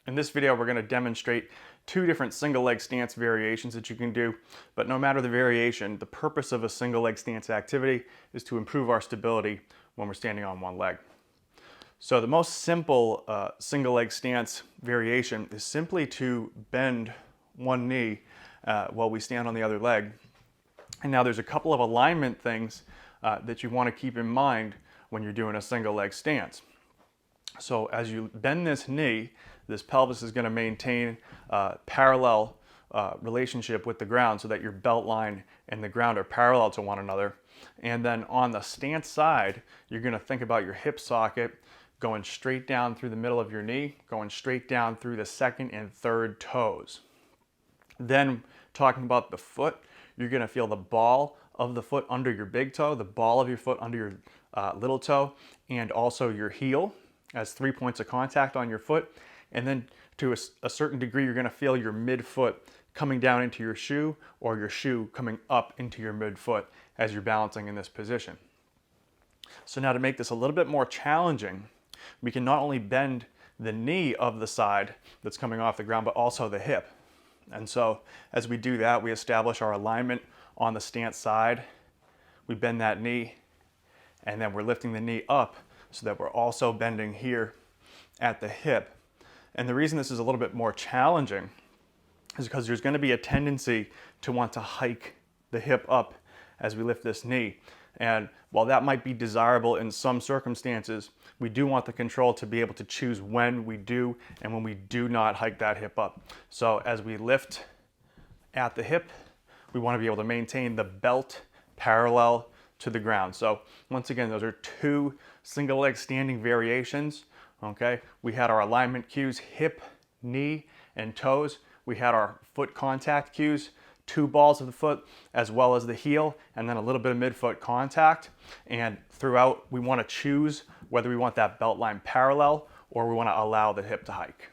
In this video, we're going to demonstrate two different single leg stance variations that you can do, but no matter the variation, the purpose of a single leg stance activity is to improve our stability when we're standing on one leg. So the most simple single leg stance variation is simply to bend one knee while we stand on the other leg. And now there's a couple of alignment things that you want to keep in mind when you're doing a single leg stance. So as you bend this knee, this pelvis is going to maintain a parallel relationship with the ground so that your belt line and the ground are parallel to one another. And then on the stance side, you're going to think about your hip socket going straight down through the middle of your knee, going straight down through the second and third toes. Then talking about the foot, you're going to feel the ball of the foot under your big toe, the ball of your foot under your little toe, and also your heel as 3 points of contact on your foot. And then to a certain degree, you're going to feel your midfoot coming down into your shoe or your shoe coming up into your midfoot as you're balancing in this position. So now to make this a little bit more challenging, we can not only bend the knee of the side that's coming off the ground, but also the hip. And so as we do that, we establish our alignment on the stance side. We bend that knee, and then we're lifting the knee up so that we're also bending here at the hip. And the reason this is a little bit more challenging is because there's going to be a tendency to want to hike the hip up as we lift this knee. And while that might be desirable in some circumstances, we do want the control to be able to choose when we do and when we do not hike that hip up. So as we lift at the hip, we want to be able to maintain the belt parallel to the ground. So once again, those are two single leg standing variations. Okay, we had our alignment cues, hip, knee, and toes. We had our foot contact cues, two balls of the foot, as well as the heel, and then a little bit of midfoot contact. And throughout, we want to choose whether we want that belt line parallel or we want to allow the hip to hike.